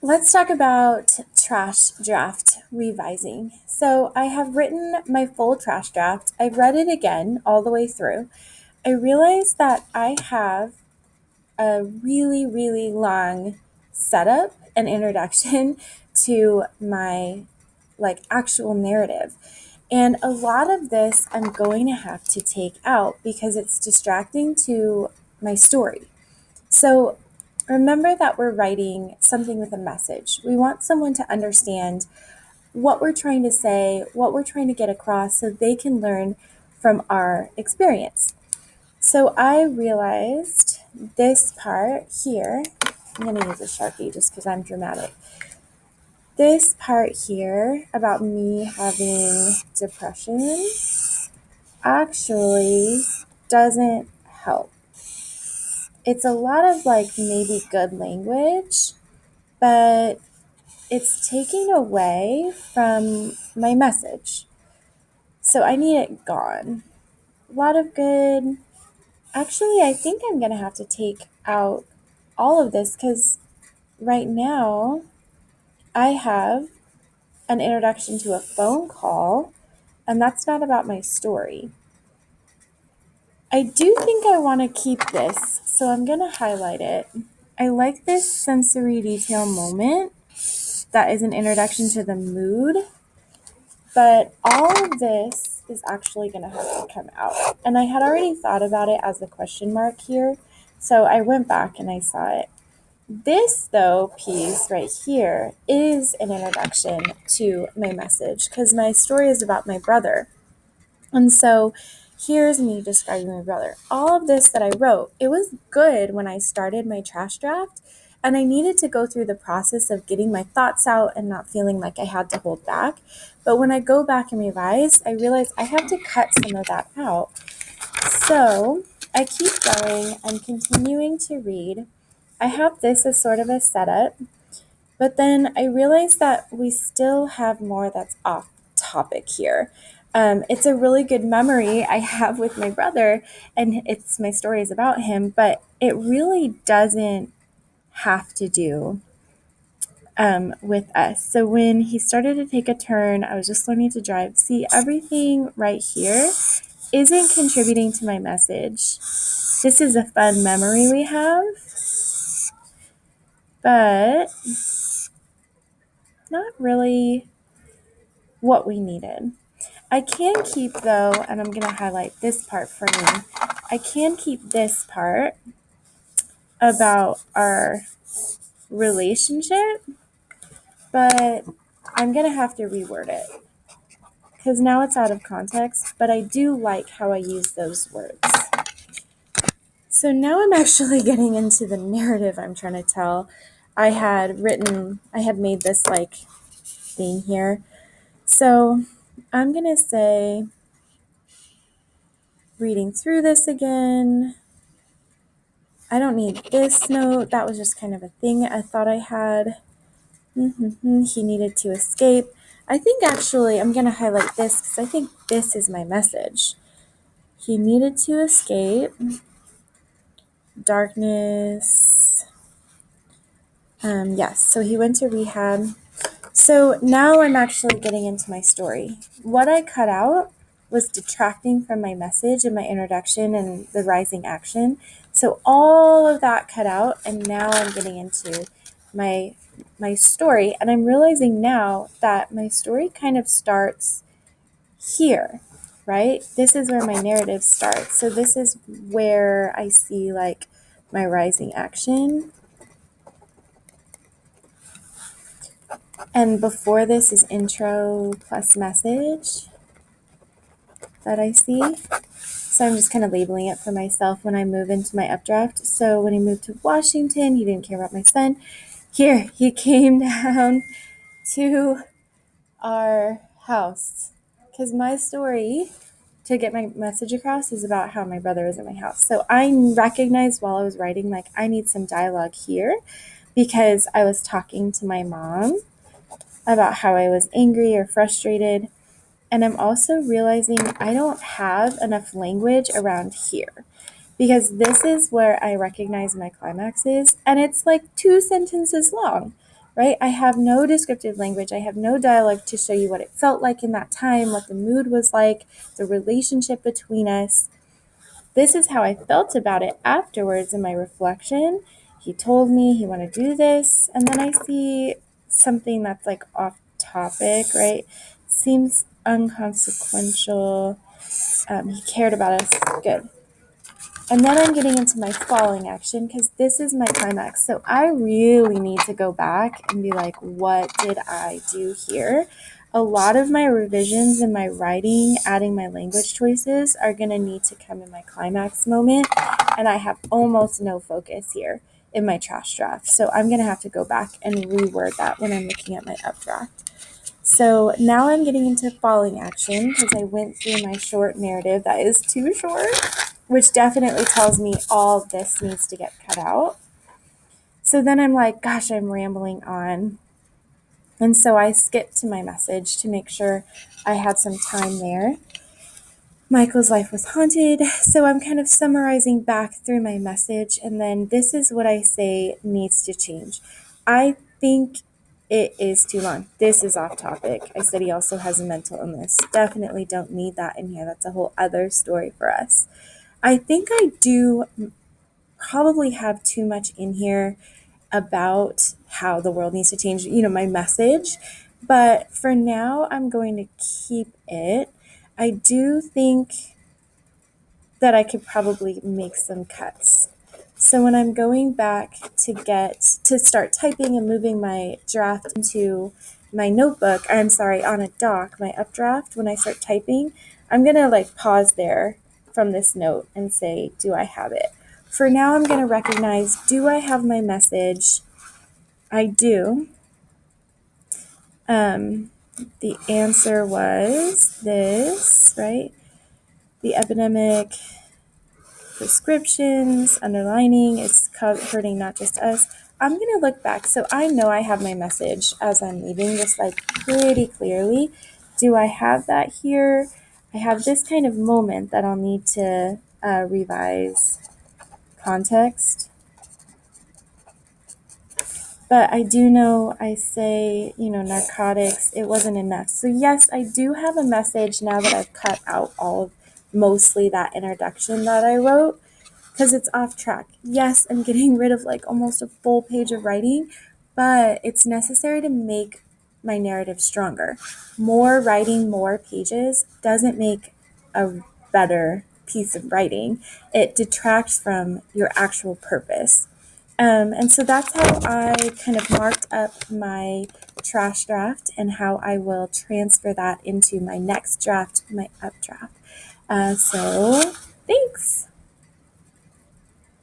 Let's talk about trash draft revising. So, I have written my full trash draft. I've read it again all the way through. I realized that I have a really, really long setup and introduction to my actual narrative. And a lot of this I'm going to have to take out because it's distracting to my story. So remember that we're writing something with a message. We want someone to understand what we're trying to say, what we're trying to get across, so they can learn from our experience. So I realized this part here, I'm going to use a Sharpie just because I'm dramatic. This part here about me having depression actually doesn't help. It's a lot of maybe good language, but it's taking away from my message. So I need it gone. A lot of good. Actually, I think I'm going to have to take out all of this because right now I have an introduction to a phone call, and that's not about my story. I do think I want to keep this, so I'm going to highlight it. I like this sensory detail moment that is an introduction to the mood, but all of this is actually going to have to come out. And I had already thought about it as a question mark here, so I went back and I saw it. This, though, piece right here is an introduction to my message because my story is about my brother. And so here's me describing my brother. All of this that I wrote, it was good when I started my trash draft, and I needed to go through the process of getting my thoughts out and not feeling like I had to hold back. But when I go back and revise, I realize I have to cut some of that out. So I keep going. I'm continuing to read. I have this as sort of a setup, but then I realize that we still have more that's off topic here. It's a really good memory I have with my brother, and it's my story is about him, but it really doesn't have to do with us. So when he started to take a turn, I was just learning to drive. See, everything right here isn't contributing to my message. This is a fun memory we have, but not really what we needed. I can keep though, and I'm going to highlight this part for me. I can keep this part about our relationship, but I'm going to have to reword it because now it's out of context, but I do like how I use those words. So now I'm actually getting into the narrative I'm trying to tell. I had made this thing here. So I'm going to say, reading through this again. I don't need this note. That was just kind of a thing I thought I had. He needed to escape. I think actually I'm going to highlight this because I think this is my message. He needed to escape. Darkness. Yes, so he went to rehab. So now I'm actually getting into my story. What I cut out was detracting from my message and my introduction and the rising action. So all of that cut out, and now I'm getting into my story, and I'm realizing now that my story kind of starts here, right? This is where my narrative starts. So this is where I see my rising action. And before this is intro plus message that I see. So I'm just kind of labeling it for myself when I move into my updraft. So when he moved to Washington, he didn't care about my son. Here, he came down to our house because my story to get my message across is about how my brother is in my house. So I recognized while I was writing, I need some dialogue here because I was talking to my mom about how I was angry or frustrated. And I'm also realizing I don't have enough language around here because this is where I recognize my climax is, and it's like 2 sentences long, right? I have no descriptive language. I have no dialogue to show you what it felt like in that time, what the mood was like, the relationship between us. This is how I felt about it afterwards in my reflection. He told me he wanted to do this, and then I see something that's like off topic, right? Seems unconsequential. He cared about us. Good. And then I'm getting into my falling action because this is my climax. So I really need to go back and be like, what did I do here? A lot of my revisions in my writing, adding my language choices, are going to need to come in my climax moment. And I have almost no focus here in my trash draft. So I'm going to have to go back and reword that when I'm looking at my updraft. So now I'm getting into falling action because I went through my short narrative that is too short, which definitely tells me all this needs to get cut out. So then I'm like, gosh, I'm rambling on. And so I skipped to my message to make sure I had some time there. Michael's life was haunted. So I'm kind of summarizing back through my message. And then this is what I say needs to change. I think it is too long. This is off topic. I said he also has a mental illness. Definitely don't need that in here. That's a whole other story for us. I think I do probably have too much in here about how the world needs to change, my message. But for now, I'm going to keep it. I do think that I could probably make some cuts. So when I'm going back to start typing and moving my draft into my notebook, on a doc, my updraft, when I start typing, I'm going to pause there from this note and say, do I have it? For now, I'm going to recognize, do I have my message? I do. The answer was this, right? The epidemic, prescriptions, underlining, it's hurting not just us. I'm going to look back. So I know I have my message as I'm leaving this pretty clearly. Do I have that here? I have this kind of moment that I'll need to revise context. But I do know I say, narcotics, it wasn't enough. So yes, I do have a message now that I've cut out mostly that introduction that I wrote, because it's off track. Yes, I'm getting rid of almost a full page of writing, but it's necessary to make my narrative stronger. More writing, more pages doesn't make a better piece of writing. It detracts from your actual purpose. And so that's how I kind of marked up my trash draft and how I will transfer that into my next draft, my updraft. So thanks.